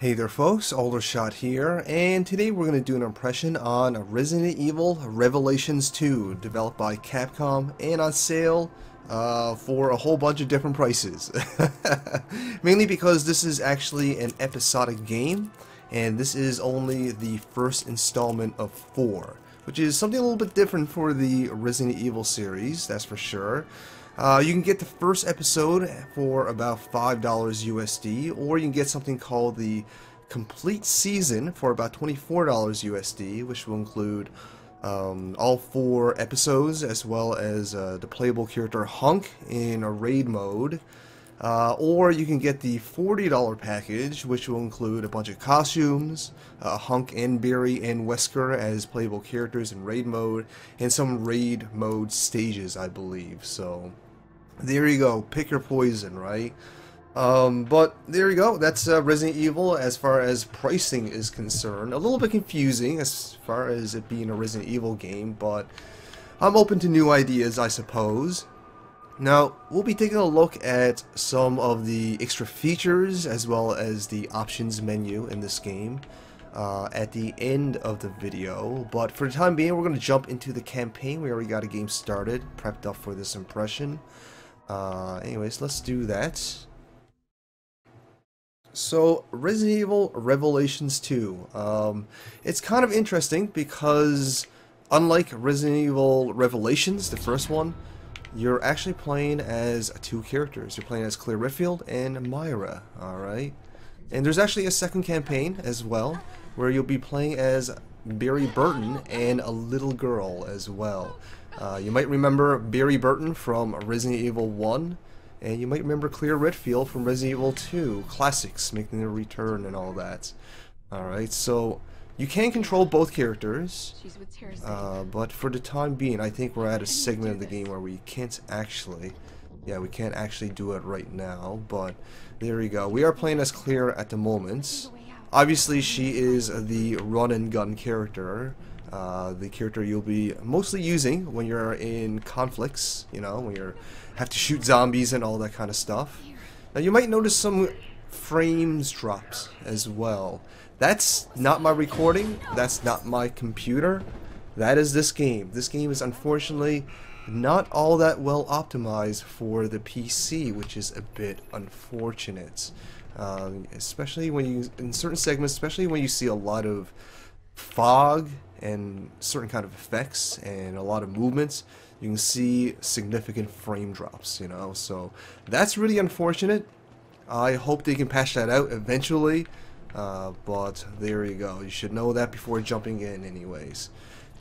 Hey there folks, Aldershot here, and today we're going to do an impression on Resident Evil Revelations 2, developed by Capcom and on sale for a whole bunch of different prices. Mainly because this is actually an episodic game, and this is only the first installment of 4, which is something a little bit different for the Resident Evil series, that's for sure. You can get the first episode for about $5 USD, or you can get something called the complete season for about $24 USD, which will include all 4 episodes, as well as the playable character Hunk in a raid mode. Or you can get the $40 package, which will include a bunch of costumes, Hunk and Barry and Wesker as playable characters in raid mode, and some raid mode stages, I believe. So there you go, pick your poison, right? But there you go, that's Resident Evil as far as pricing is concerned. A little bit confusing as far as it being a Resident Evil game, but I'm open to new ideas, I suppose. Now, we'll be taking a look at some of the extra features as well as the options menu in this game at the end of the video. But for the time being, we're going to jump into the campaign. We already got a game started, prepped up for this impression. Anyways, let's do that. So, Resident Evil Revelations 2. It's kind of interesting because, unlike Resident Evil Revelations, the first one, you're actually playing as 2 characters. You're playing as Claire Redfield and Myra, alright? And there's actually a second campaign as well, where you'll be playing as Barry Burton and a little girl as well. You might remember Barry Burton from Resident Evil 1, and you might remember Claire Redfield from Resident Evil 2, classics making their return and all that. Alright, so you can control both characters, but for the time being, I think we're at a segment of the game where we can't actually, we can't actually do it right now, but there you go. We are playing as Claire at the moment. Obviously, she is the run and gun character. The character you'll be mostly using when you're in conflicts, you know, when you have to shoot zombies and all that kind of stuff. Now you might notice some frames drops as well. That's not my recording, that's not my computer, that is this game. This game is unfortunately not all that well optimized for the PC, which is a bit unfortunate. Especially when you, in certain segments, especially when you see a lot of fog and certain kind of effects and a lot of movements, you can see significant frame drops, you know, so that's really unfortunate. I hope they can patch that out eventually, but there you go. You should know that before jumping in anyways.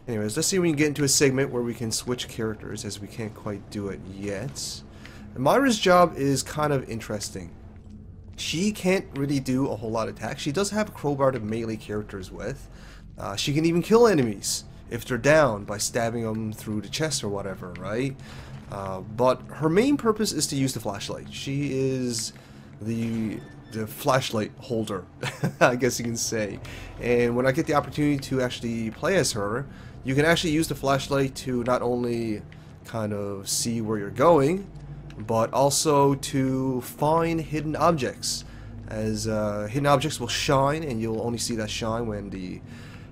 Let's see if we can get into a segment where we can switch characters, as we can't quite do it yet. Myra's job is kind of interesting. She can't really do a whole lot of attacks. She does have a crowbar to melee characters with. She can even kill enemies if they're down by stabbing them through the chest or whatever, right? But her main purpose is to use the flashlight. She is the flashlight holder, I guess you can say. And when I get the opportunity to actually play as her, you can actually use the flashlight to not only kind of see where you're going, but also to find hidden objects. As hidden objects will shine, and you'll only see that shine when the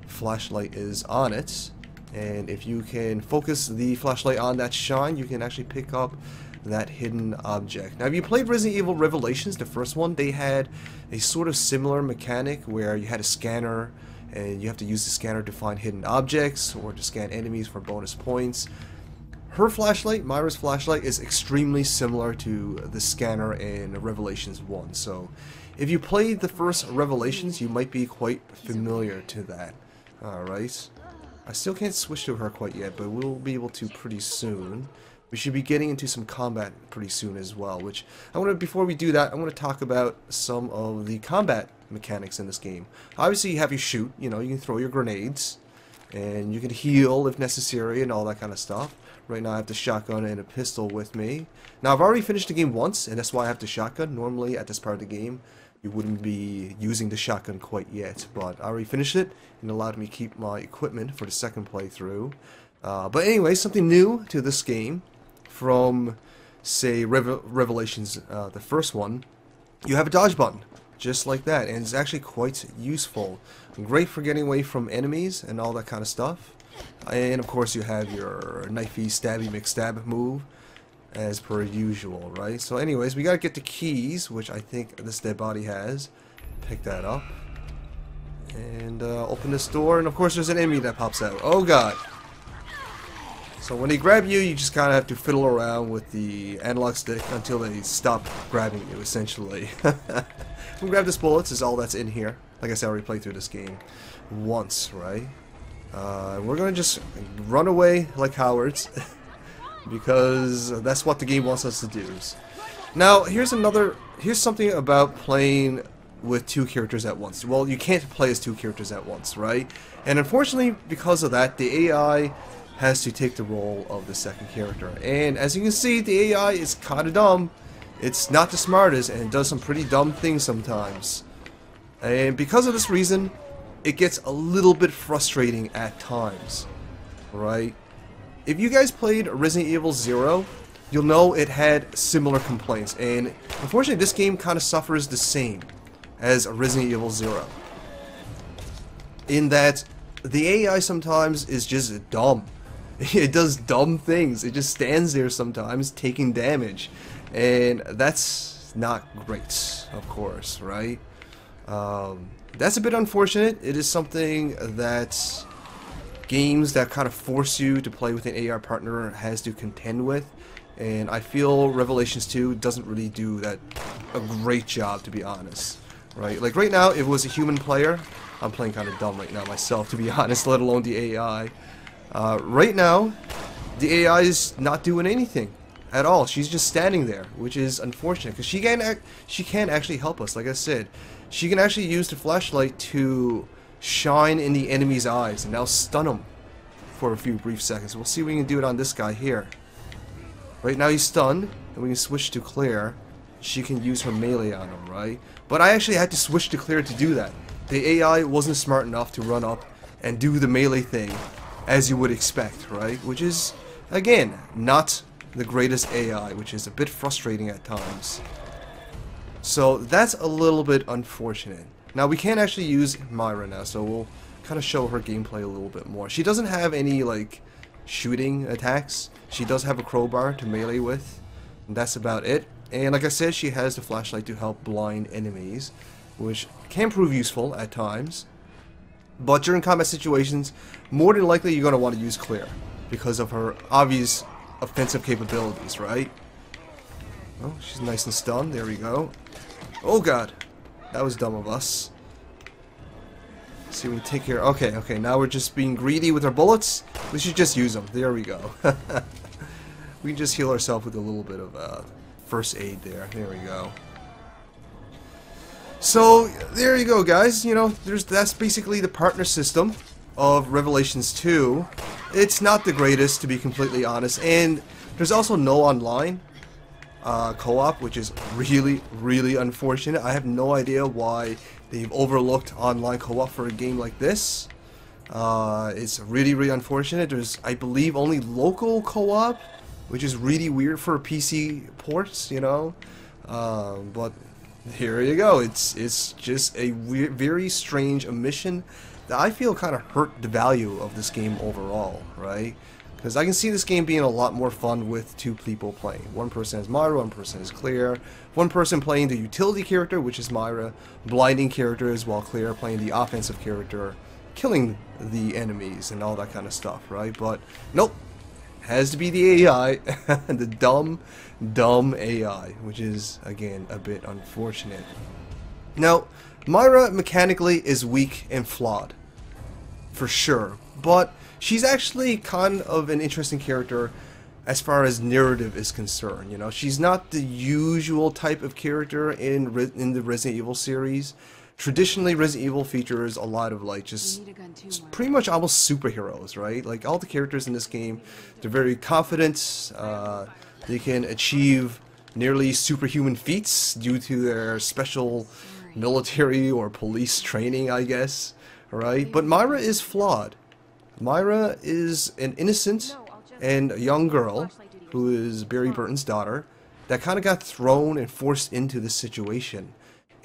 flashlight is on it. And if you can focus the flashlight on that shine, you can actually pick up that hidden object. Now, if you played Resident Evil Revelations, the first one, they had a sort of similar mechanic where you had a scanner and you have to use the scanner to find hidden objects or to scan enemies for bonus points. Her flashlight, Myra's flashlight, is extremely similar to the scanner in Revelations 1. So if you played the first Revelations, you might be quite familiar to that. Alright. I still can't switch to her quite yet, but we'll be able to pretty soon. We should be getting into some combat pretty soon as well, which before we do that, I want to talk about some of the combat mechanics in this game. Obviously, you have your shoot, you know, you can throw your grenades, and you can heal if necessary and all that kind of stuff. Right now I have the shotgun and a pistol with me. Now, I've already finished the game once, and that's why I have the shotgun. Normally, at this part of the game, you wouldn't be using the shotgun quite yet, but I already finished it and allowed me to keep my equipment for the second playthrough. But anyway, something new to this game from, say, Revelations, the first one, you have a dodge button. just like that, and it's actually quite useful. Great for getting away from enemies and all that kind of stuff. And of course you have your knifey stabby McStab move as per usual, right? So anyways, we gotta get the keys, which I think this dead body has. Pick that up and open this door, and of course there's an enemy that pops out. Oh god. So when they grab you, you just kind of have to fiddle around with the analog stick until they stop grabbing you, essentially. We grab this bullets is all that's in here. Like I said, I already played through this game once, right? We're gonna just run away like cowards because that's what the game wants us to do. Now, here's something about playing with two characters at once. Well, you can't play as two characters at once, right? And unfortunately, because of that, the AI has to take the role of the second character. And as you can see, the AI is kind of dumb. It's not the smartest, and it does some pretty dumb things sometimes. And because of this reason, it gets a little bit frustrating at times, right? If you guys played Resident Evil 0, you'll know it had similar complaints, and unfortunately this game kind of suffers the same as Resident Evil 0. In that, the AI sometimes is just dumb. It does dumb things. It just stands there sometimes taking damage, and that's not great, of course, right? That's a bit unfortunate. It is something that games that kind of force you to play with an AR partner has to contend with, and I feel Revelations 2 doesn't really do that a great job, to be honest, right? Like right now, if it was a human player, I'm playing kind of dumb right now myself, to be honest, let alone the AI. Right now, the AI is not doing anything at all. She's just standing there, which is unfortunate because she can actually help us. Like I said, she can actually use the flashlight to shine in the enemy's eyes and now stun them for a few brief seconds. We'll see if we can do it on this guy here. Right now he's stunned, and we can switch to clear. She can use her melee on him, right? But I actually had to switch to clear to do that. The AI wasn't smart enough to run up and do the melee thing as you would expect, right? Which is, again, not the greatest AI, which is a bit frustrating at times. So that's a little bit unfortunate. Now we can't actually use Myra now, so we'll kind of show her gameplay a little bit more. She doesn't have any like shooting attacks. She does have a crowbar to melee with, and that's about it. And like I said, she has the flashlight to help blind enemies, which can prove useful at times. But during combat situations, more than likely you're going to want to use clear because of her obvious offensive capabilities, right? Oh, she's nice and stunned. There we go. Oh god, that was dumb of us. Let's see if we can take care. Okay, now we're just being greedy with our bullets. We should just use them. There we go. We can just heal ourselves with a little bit of first aid there. There we go. So there you go, guys. You know, that's basically the partner system of Revelations 2. It's not the greatest, to be completely honest, and there's also no online co-op, which is really, really unfortunate. I have no idea why they've overlooked online co-op for a game like this. It's really, really unfortunate. There's, I believe, only local co-op, which is really weird for PC ports, you know. But here you go. It's just a very strange omission that I feel kind of hurt the value of this game overall, right? Because I can see this game being a lot more fun with two people playing. One person is Myra, one person is Claire. One person playing the utility character, which is Myra, blinding characters, while Claire playing the offensive character, killing the enemies and all that kind of stuff, right? But nope, has to be the AI, the dumb AI, which is, again, a bit unfortunate. Now, Myra mechanically is weak and flawed, for sure, but she's actually kind of an interesting character as far as narrative is concerned. You know, she's not the usual type of character in the Resident Evil series. Traditionally, Resident Evil features a lot of like just pretty much almost superheroes, right? Like all the characters in this game, they're very confident. They can achieve nearly superhuman feats due to their special military or police training, I guess, right? But Myra is flawed. Myra is an innocent and a young girl who is Barry Burton's daughter that kind of got thrown and forced into this situation.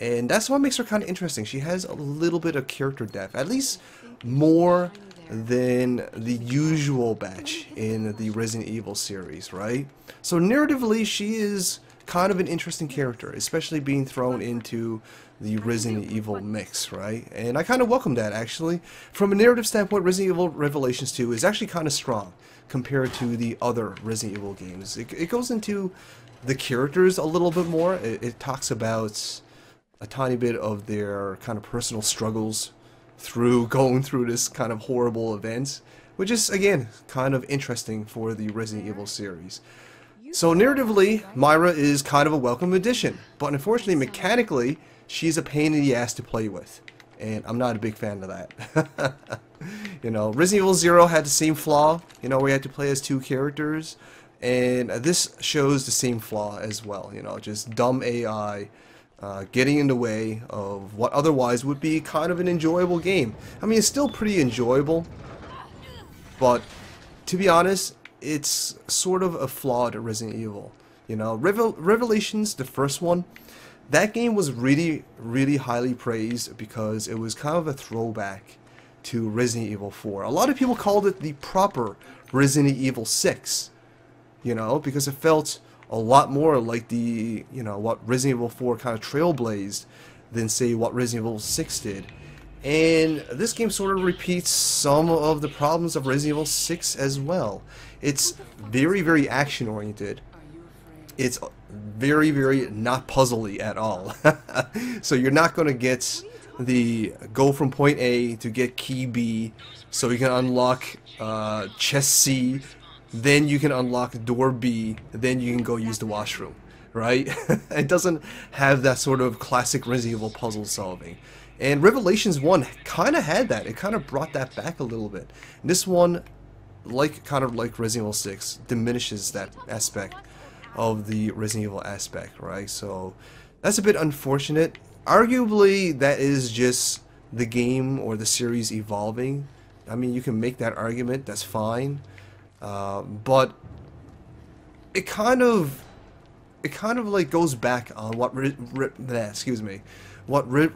And that's what makes her kind of interesting. She has a little bit of character depth, at least more than the usual batch in the Resident Evil series, right? So narratively, she is kind of an interesting character, especially being thrown into the Resident Evil mix, right? And I kind of welcome that, actually. From a narrative standpoint, Resident Evil Revelations 2 is actually kind of strong compared to the other Resident Evil games. It goes into the characters a little bit more. It talks about a tiny bit of their kind of personal struggles through going through this kind of horrible events, which is, again, kind of interesting for the Resident Evil series. So narratively, Myra is kind of a welcome addition, but unfortunately, mechanically, she's a pain in the ass to play with, and I'm not a big fan of that. You know, Resident Evil 0 had the same flaw, you know, where you had to play as two characters, and this shows the same flaw as well, you know, just dumb AI getting in the way of what otherwise would be kind of an enjoyable game. I mean, it's still pretty enjoyable, but to be honest, it's sort of a flawed Resident Evil. You know, Revelations, the first one, that game was really, really highly praised because it was kind of a throwback to Resident Evil 4. A lot of people called it the proper Resident Evil 6, you know, because it felt a lot more like the, you know, what Resident Evil 4 kind of trailblazed than, say, what Resident Evil 6 did. And this game sort of repeats some of the problems of Resident Evil 6 as well. It's very, very action-oriented. It's very, very not puzzly at all. So you're not going to get the go from point A to get key B so you can unlock chest C, then you can unlock door B, then you can go use the washroom, right? It doesn't have that sort of classic Resident Evil puzzle solving. And Revelations 1 kind of had that. It kind of brought that back a little bit. And this one, kind of like Resident Evil 6, diminishes that aspect of the Resident Evil aspect, right? So that's a bit unfortunate. Arguably, that is just the game or the series evolving. I mean, you can make that argument. That's fine. But it kind of like goes back on what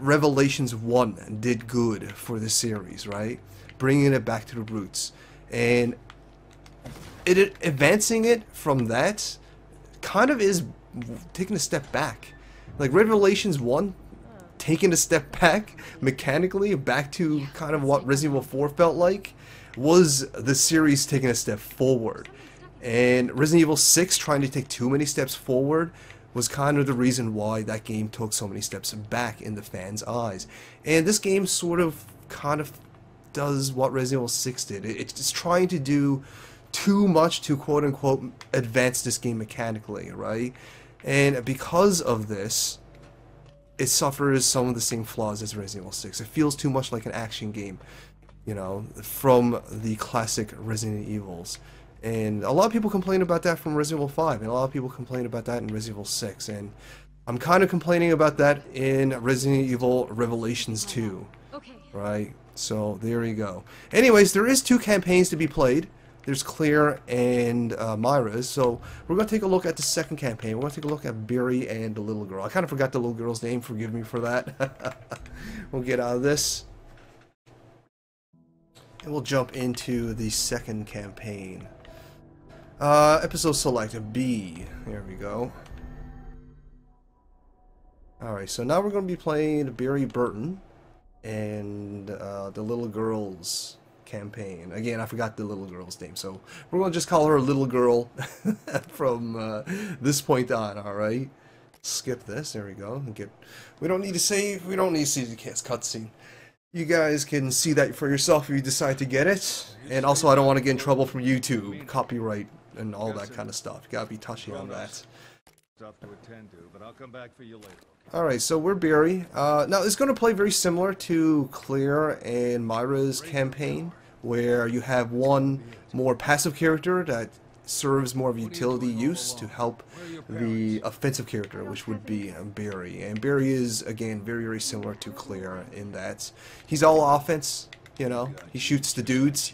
Revelations 1 did good for the series, right? Bringing it back to the roots, and advancing it from that kind of is taking a step back. Like Revelations 1 taking a step back mechanically back to kind of what Resident Evil 4 felt like was the series taking a step forward. And Resident Evil 6 trying to take too many steps forward was kind of the reason why that game took so many steps back in the fans' eyes. And this game sort of kind of does what Resident Evil 6 did. It's trying to do too much to quote-unquote advance this game mechanically, right? And because of this, it suffers some of the same flaws as Resident Evil 6. It feels too much like an action game, you know, from the classic Resident Evils. And a lot of people complain about that from Resident Evil 5, and a lot of people complain about that in Resident Evil 6, and I'm kind of complaining about that in Resident Evil Revelations 2, right? So there you go. Anyways, there is 2 campaigns to be played. There's Claire and Myra's, so we're going to take a look at the second campaign. We're going to take a look at Barry and the little girl. I kind of forgot the little girl's name, forgive me for that. We'll get out of this. And we'll jump into the second campaign. Episode select B. There we go. Alright, so now we're going to be playing Barry Burton and the little girl's campaign. Again, I forgot the little girl's name, so we're going to just call her Little Girl from this point on, alright? Skip this, there we go. We don't need to save, we don't need to see the cutscene. You guys can see that for yourself if you decide to get it. And also, I don't want to get in trouble from YouTube, copyright, and all that kind of stuff. You gotta be touchy on that. Alright, so we're Barry. Now, it's going to play very similar to Claire and Myra's campaign, where you have one more passive character that serves more of utility use to help the offensive character, which would be Barry. And Barry is, again, very, very similar to Claire in that he's all offense, you know, he shoots the dudes,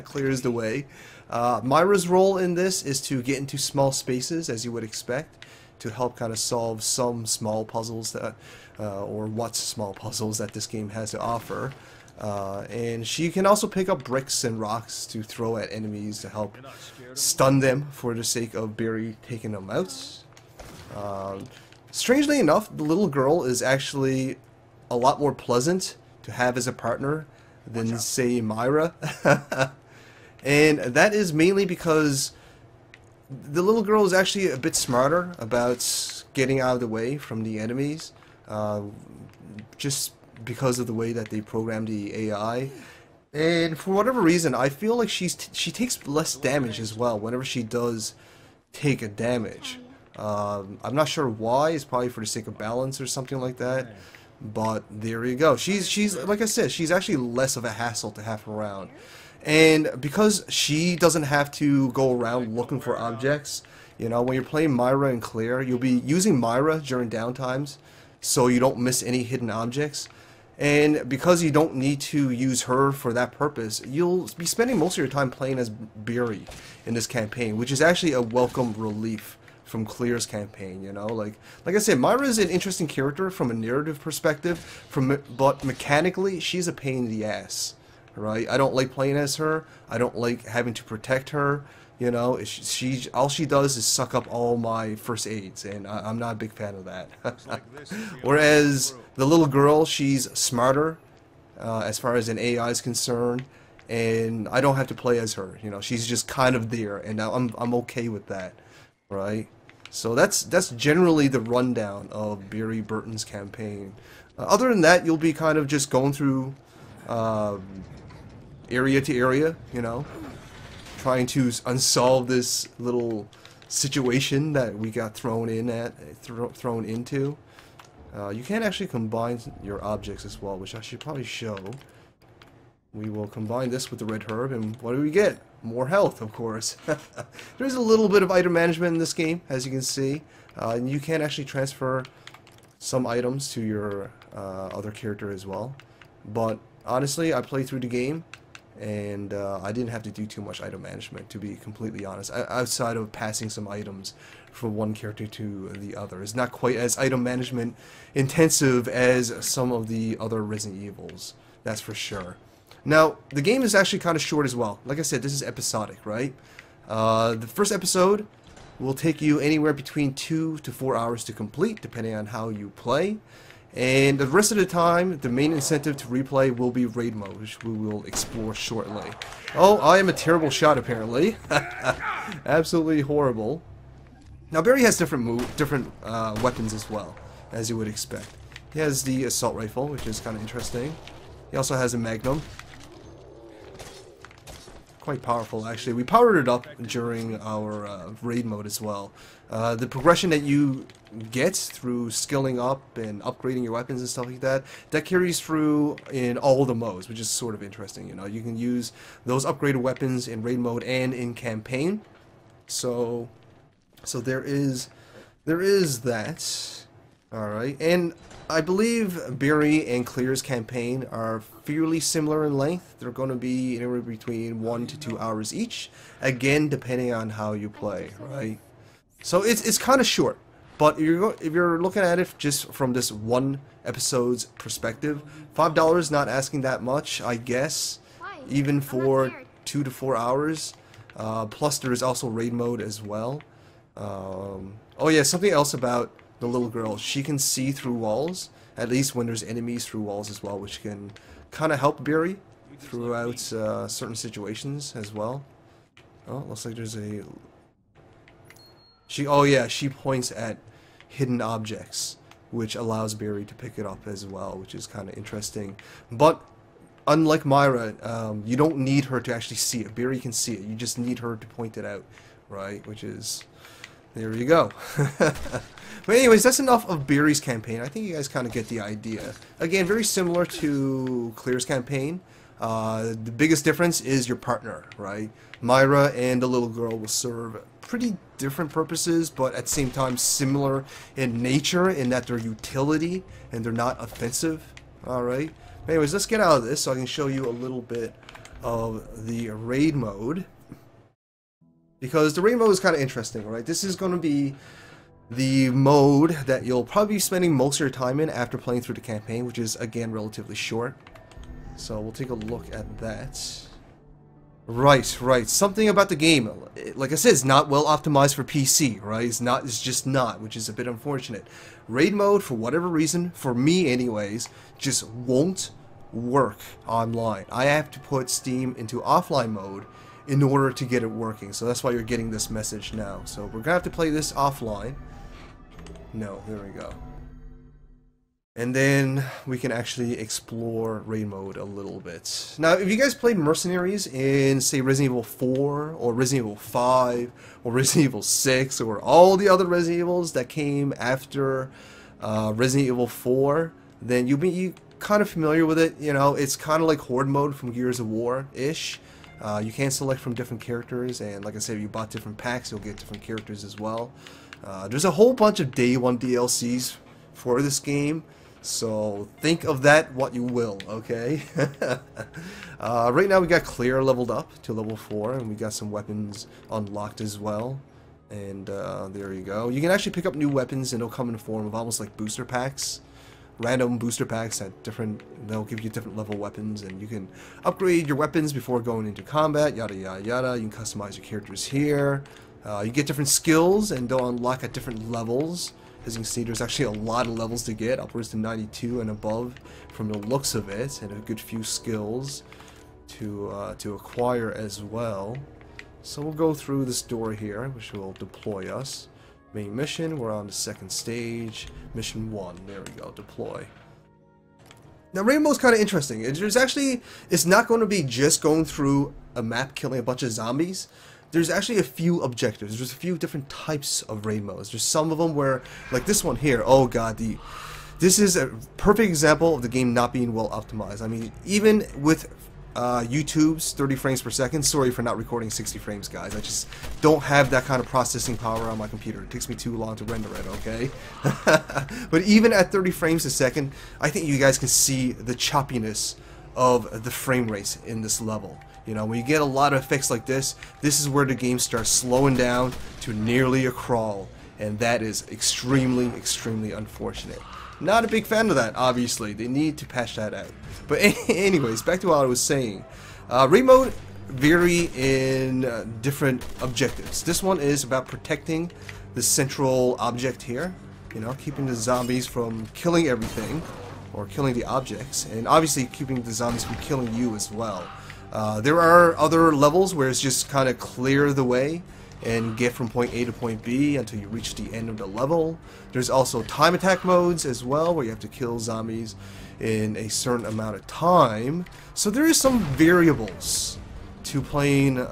clears the way. Myra's role in this is to get into small spaces, as you would expect. to help kind of solve some small puzzles that, or what small puzzles that this game has to offer. And she can also pick up bricks and rocks to throw at enemies to help stun them for the sake of Barry taking them out. Strangely enough, the little girl is actually a lot more pleasant to have as a partner than, say, Myra. And that is mainly because the little girl is actually a bit smarter about getting out of the way from the enemies, just because of the way that they program the AI. And for whatever reason, I feel like she takes less damage as well whenever she does take a damage. I'm not sure why. It's probably for the sake of balance or something like that. But there you go. She's like I said, she's actually less of a hassle to have around. And because she doesn't have to go around looking for objects, you know, when you're playing Myra and Claire, you'll be using Myra during downtimes so you don't miss any hidden objects. And because you don't need to use her for that purpose, you'll be spending most of your time playing as Barry in this campaign, which is actually a welcome relief from Claire's campaign, you know? Like I said, Myra is an interesting character from a narrative perspective, but mechanically, she's a pain in the ass. Right? I don't like playing as her. I don't like having to protect her. You know, all she does is suck up all my first aids, and I'm not a big fan of that. Whereas the little girl, she's smarter as far as an AI is concerned, and I don't have to play as her. You know, she's just kind of there, and I'm okay with that, right? So that's generally the rundown of Barry Burton's campaign. Other than that, you'll be kind of just going through area to area, you know, trying to unsolve this little situation that we got thrown into. You can actually combine your objects as well, which I should probably show. We will combine this with the red herb, and what do we get? More health, of course. There's a little bit of item management in this game, as you can see, and you can actually transfer some items to your other character as well. But honestly, I played through the game, and I didn't have to do too much item management, to be completely honest, outside of passing some items from one character to the other. It's not quite as item management intensive as some of the other Resident Evils, that's for sure. Now, the game is actually kind of short as well. Like I said, this is episodic, right? The first episode will take you anywhere between 2 to 4 hours to complete, depending on how you play. And the rest of the time, the main incentive to replay will be raid mode, which we will explore shortly. Oh, I am a terrible shot, apparently. Absolutely horrible. Now, Barry has different weapons as well, as you would expect. He has the assault rifle, which is kind of interesting. He also has a magnum. Quite powerful, actually. We powered it up during our raid mode as well. The progression that you get through skilling up and upgrading your weapons and stuff like that, that carries through in all the modes, which is sort of interesting. You know, you can use those upgraded weapons in raid mode and in campaign. So there is that. All right, and I believe Barry and Claire's campaign are fairly similar in length. They're going to be anywhere between 1 to 2 hours each, again depending on how you play, right? So it's kind of short, but if you're looking at it just from this one episode's perspective, $5 not asking that much, I guess, even for 2 to 4 hours. Plus there is also raid mode as well. Oh yeah, something else about the little girl, she can see through walls, at least when there's enemies through walls as well, which can kind of help Barry throughout certain situations as well. Oh, looks like there's a... Oh yeah, she points at hidden objects, which allows Barry to pick it up as well, which is kind of interesting. But unlike Myra, you don't need her to actually see it. Barry can see it. You just need her to point it out, right? Which is... There you go. But anyways, that's enough of Barry's campaign. I think you guys kind of get the idea. Again, very similar to Claire's campaign. The biggest difference is your partner, right? Myra and the little girl will serve pretty different purposes, but at the same time similar in nature in that they're utility and they're not offensive. Alright. Anyways, let's get out of this so I can show you a little bit of the raid mode. Because the raid mode is kind of interesting, right? This is going to be the mode that you'll probably be spending most of your time in after playing through the campaign, which is, again, relatively short. So we'll take a look at that. Right. Something about the game, like I said, it's not well optimized for PC, right? It's just not, which is a bit unfortunate. Raid mode, for whatever reason, for me anyways, just won't work online. I have to put Steam into offline mode in order to get it working. So that's why you're getting this message now. So we're gonna have to play this offline. No, there we go. And then we can actually explore raid mode a little bit. Now, if you guys played Mercenaries in, say, Resident Evil 4, or Resident Evil 5, or Resident Evil 6, or all the other Resident Evils that came after Resident Evil 4, then you'll be kind of familiar with it. You know, it's kind of like Horde mode from Gears of War-ish. You can select from different characters, and like I said, if you bought different packs, you'll get different characters as well. There's a whole bunch of Day 1 DLCs for this game. So think of that what you will, okay? Right now we got Clear leveled up to level 4, and we got some weapons unlocked as well. And there you go. You can actually pick up new weapons, and they'll come in the form of almost like booster packs. Random booster packs at they'll give you different level weapons, and you can upgrade your weapons before going into combat, yada yada yada. You can customize your characters here. You get different skills, and they'll unlock at different levels. As you can see, there's actually a lot of levels to get, upwards to 92 and above from the looks of it, and a good few skills to acquire as well. So we'll go through this door here, which will deploy us. Main mission, we're on the second stage. Mission 1, there we go, deploy. Now, Rainbow's kind of interesting. It's not going to be just going through a map killing a bunch of zombies. There's actually a few objectives. There's a few different types of raid modes. There's some of them where, like this one here, oh god, this is a perfect example of the game not being well optimized. I mean, even with YouTube's 30 frames per second, sorry for not recording 60 frames, guys. I just don't have that kind of processing power on my computer. It takes me too long to render it, okay? But even at 30 frames a second, I think you guys can see the choppiness of the frame rates in this level. You know, when you get a lot of effects like this is where the game starts slowing down to nearly a crawl, and that is extremely, extremely unfortunate. Not a big fan of that, obviously. They need to patch that out. But anyways, back to what I was saying. Raid mode vary in different objectives. This one is about protecting the central object here. You know, keeping the zombies from killing everything, or killing the objects, and obviously keeping the zombies from killing you as well. There are other levels where it's just kind of clear the way and get from point A to point B until you reach the end of the level. There's also time attack modes as well, where you have to kill zombies in a certain amount of time. So there is some variables to playing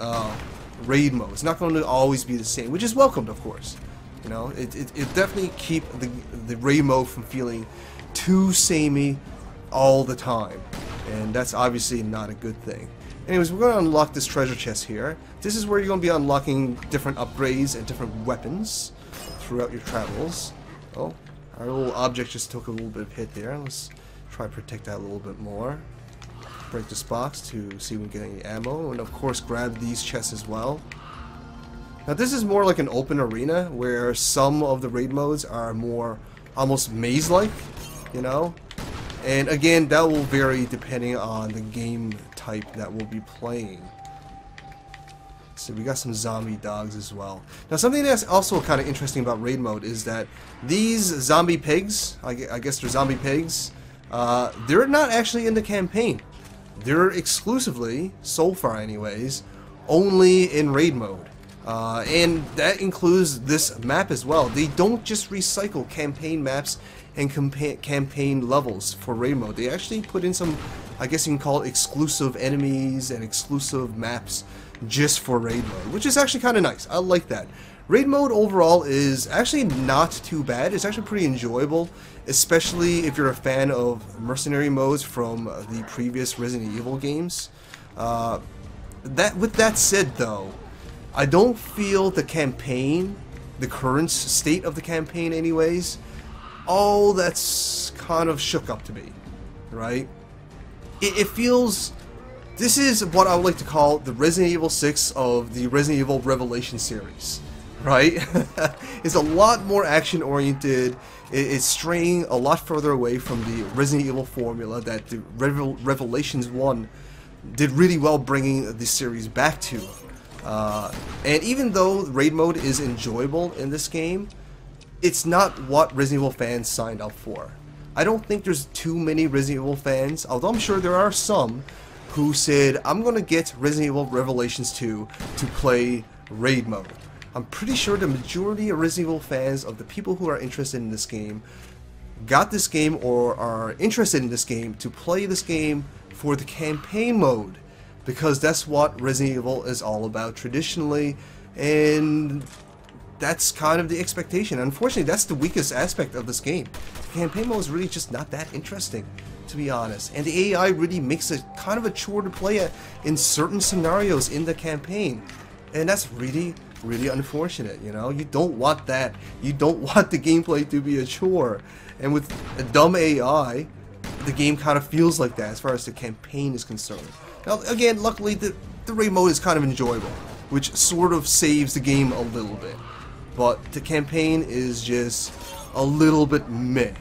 raid mode. It's not going to always be the same, which is welcomed, of course. You know, it definitely keep the raid mode from feeling too samey all the time, and that's obviously not a good thing. Anyways, we're going to unlock this treasure chest here. This is where you're going to be unlocking different upgrades and different weapons throughout your travels. Oh, our little object just took a little bit of hit there. Let's try to protect that a little bit more. Break this box to see if we can get any ammo, and of course grab these chests as well. Now this is more like an open arena, where some of the raid modes are more almost maze-like, you know? And again, that will vary depending on the game type that we'll be playing. So we got some zombie dogs as well. Now something that's also kind of interesting about raid mode is that these zombie pigs, I guess they're zombie pigs, they're not actually in the campaign. They're exclusively, so far anyways, only in raid mode. And that includes this map as well. They don't just recycle campaign maps and campaign levels for raid mode. They actually put in some, I guess you can call it, exclusive enemies and exclusive maps just for raid mode, which is actually kind of nice. I like that. Raid mode overall is actually not too bad. It's actually pretty enjoyable, especially if you're a fan of mercenary modes from the previous Resident Evil games. With that said though, I don't feel the campaign, the current state of the campaign anyways, all that's kind of shook up to me, right? It feels, this is what I would like to call the Resident Evil 6 of the Resident Evil Revelation series. right? It's a lot more action-oriented. It's straying a lot further away from the Resident Evil formula that the Revelations 1 did really well bringing the series back to. And even though raid mode is enjoyable in this game, it's not what Resident Evil fans signed up for. I don't think there's too many Resident Evil fans, although I'm sure there are some, who said, I'm gonna get Resident Evil Revelations 2 to play raid mode. I'm pretty sure the majority of Resident Evil fans, of the people who are interested in this game, got this game or are interested in this game to play this game for the campaign mode, because that's what Resident Evil is all about traditionally, and that's kind of the expectation. Unfortunately, that's the weakest aspect of this game. The campaign mode is really just not that interesting, to be honest, and the AI really makes it kind of a chore to play in certain scenarios in the campaign, and that's really unfortunate. You know, you don't want that. You don't want the gameplay to be a chore, and with a dumb AI, the game kind of feels like that as far as the campaign is concerned. Now, again, luckily the raid mode is kind of enjoyable, which sort of saves the game a little bit, but the campaign is just a little bit meh,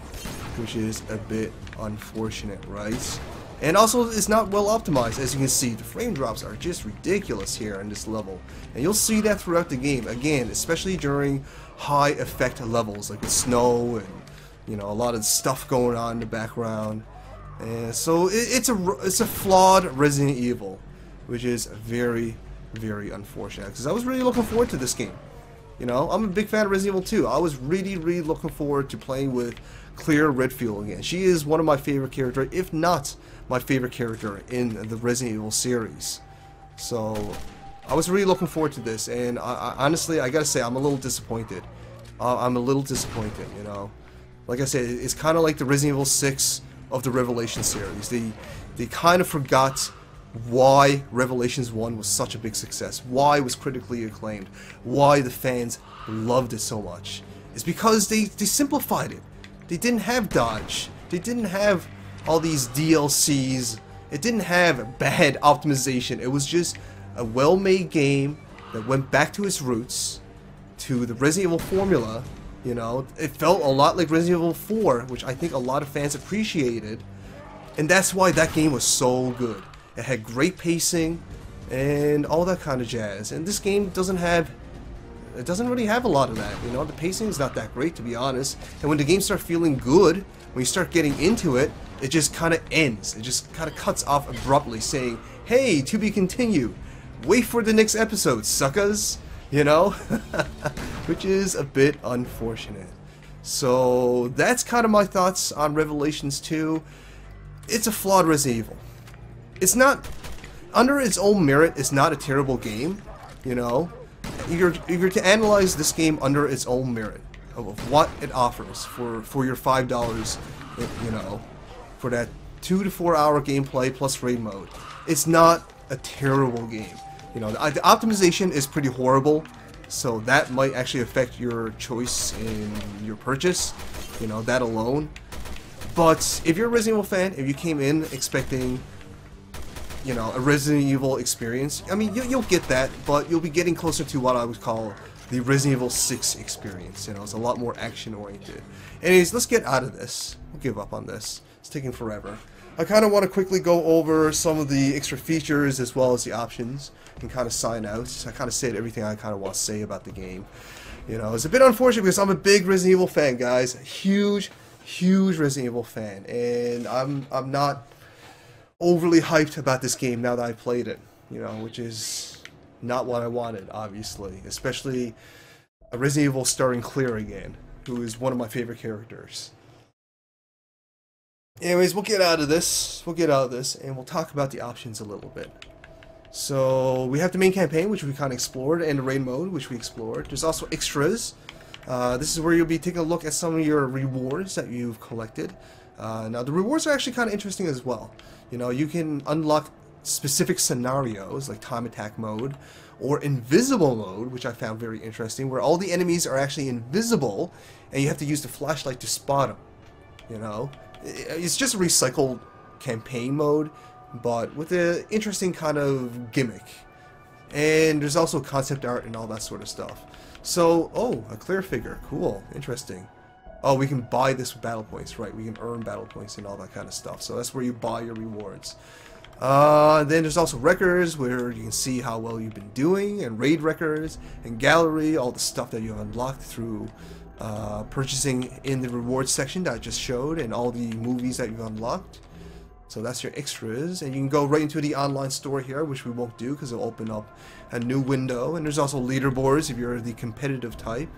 which is a bit unfortunate, right? And also, it's not well optimized. As you can see, the frame drops are just ridiculous here in this level, and you'll see that throughout the game, again, especially during high effect levels like with snow and, you know, a lot of stuff going on in the background. And so it's a flawed Resident Evil, which is very unfortunate, because I was really looking forward to this game. You know, I'm a big fan of Resident Evil 2. I was really looking forward to playing with Claire Redfield again. She is one of my favorite characters, if not my favorite character in the Resident Evil series. So I was really looking forward to this, and honestly, I gotta say, I'm a little disappointed. I'm a little disappointed, you know. Like I said, it's kind of like the Resident Evil 6 of the Revelation series. They kind of forgot why Revelations 1 was such a big success, why it was critically acclaimed, why the fans loved it so much. It's because they simplified it. They didn't have dodge. They didn't have all these DLCs. It didn't have bad optimization. It was just a well-made game that went back to its roots, to the Resident Evil formula. You know, it felt a lot like Resident Evil 4, which I think a lot of fans appreciated, and that's why that game was so good. It had great pacing and all that kind of jazz, and this game doesn't really have a lot of that. You know, the pacing is not that great, to be honest, and when the game starts feeling good, when you start getting into it, it just kind of ends. It just kind of cuts off abruptly, saying, hey, to be continued. Wait for the next episode, suckers. You know, which is a bit unfortunate. So that's kind of my thoughts on Revelations 2. It's a flawed Resident Evil. It's not, under its own merit, it's not a terrible game. You know, you're to analyze this game under its own merit of what it offers for your $5. You know, for that 2 to 4 hour gameplay plus raid mode. It's not a terrible game. You know, the optimization is pretty horrible, so that might actually affect your choice in your purchase, you know, that alone. But if you're a Resident Evil fan, if you came in expecting, you know, a Resident Evil experience, I mean, you'll get that, but you'll be getting closer to what I would call the Resident Evil 6 experience. You know, it's a lot more action-oriented. Anyways, let's get out of this. We'll give up on this. It's taking forever. I kind of want to quickly go over some of the extra features as well as the options and kind of sign out. I kind of said everything I kind of want to say about the game. You know, it's a bit unfortunate because I'm a big Resident Evil fan, guys. Huge Resident Evil fan, and I'm not overly hyped about this game now that I've played it. You know, which is not what I wanted, obviously. Especially a Resident Evil starring Claire again, who is one of my favorite characters. Anyways, we'll get out of this. And we'll talk about the options a little bit. So, we have the main campaign, which we kind of explored, and the raid mode, which we explored. There's also extras. This is where you'll be taking a look at some of your rewards that you've collected. Now, the rewards are actually kind of interesting as well. You know, you can unlock specific scenarios, like time attack mode, or invisible mode, which I found very interesting, where all the enemies are actually invisible, and you have to use the flashlight to spot them. You know? It's just a recycled campaign mode, but with an interesting kind of gimmick. And there's also concept art and all that sort of stuff. So, oh, a clear figure. Cool. Interesting. Oh, we can buy this with battle points, right? We can earn battle points and all that kind of stuff. So that's where you buy your rewards. Then there's also records where you can see how well you've been doing, and raid records, and gallery, all the stuff that you have unlocked through purchasing in the rewards section that I just showed, and all the movies that you've unlocked. So that's your extras, and you can go right into the online store here, which we won't do because it'll open up a new window. And there's also leaderboards if you're the competitive type.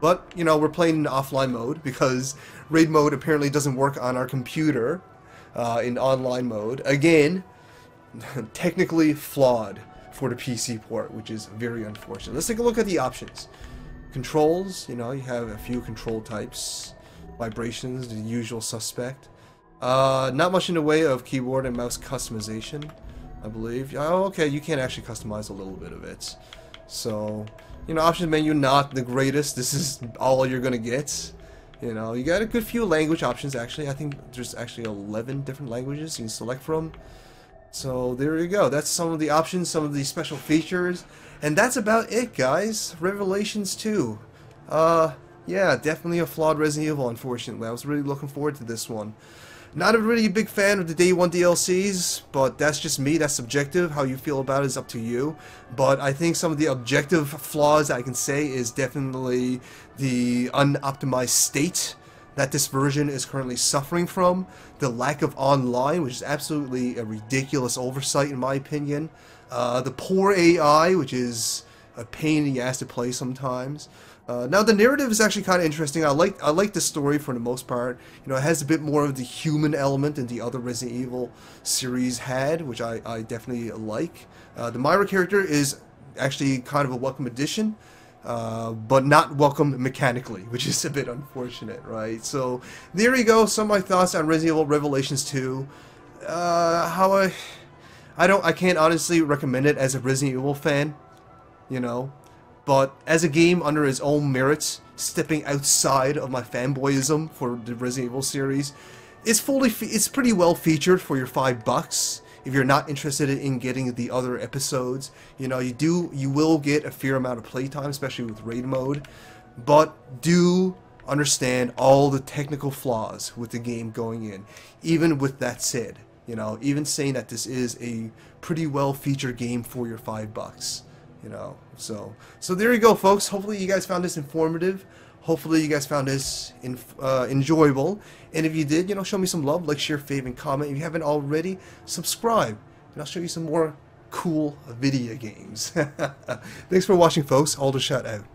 But, you know, we're playing in offline mode because raid mode apparently doesn't work on our computer in online mode. Again, technically flawed for the PC port, which is very unfortunate. Let's take a look at the options. Controls, you know, you have a few control types. Vibrations, the usual suspect. Not much in the way of keyboard and mouse customization, I believe. Oh, okay, you can actually customize a little bit of it. So, you know, options menu not the greatest. This is all you're gonna get. You know, you got a good few language options actually. I think there's actually 11 different languages you can select from. So there you go. That's some of the options, some of the special features, and that's about it, guys. Revelations 2. Yeah, definitely a flawed Resident Evil, unfortunately. I was really looking forward to this one. Not a really big fan of the Day 1 DLCs, but that's just me, that's subjective. How you feel about it is up to you. But I think some of the objective flaws I can say is definitely the unoptimized state that this version is currently suffering from. The lack of online, which is absolutely a ridiculous oversight in my opinion. The poor AI, which is a pain in the ass to play sometimes. Now the narrative is actually kind of interesting. I like the story for the most part. You know, it has a bit more of the human element than the other Resident Evil series had, which I definitely like. The Myra character is actually kind of a welcome addition, but not welcome mechanically, which is a bit unfortunate, right? So there you go. Some of my thoughts on Resident Evil Revelations 2. I can't honestly recommend it as a Resident Evil fan, you know. But as a game under its own merits, stepping outside of my fanboyism for the Resident Evil series, it's pretty well featured for your $5. If you're not interested in getting the other episodes, you know, you will get a fair amount of playtime, especially with raid mode. But do understand all the technical flaws with the game going in. Even with that said, you know, even saying that this is a pretty well featured game for your $5. You know, so there you go, folks. Hopefully you guys found this informative. Hopefully you guys found this enjoyable. And if you did, you know, show me some love, like, share, fave, and comment. If you haven't already, subscribe, and I'll show you some more cool video games. Thanks for watching, folks. Aldershot out.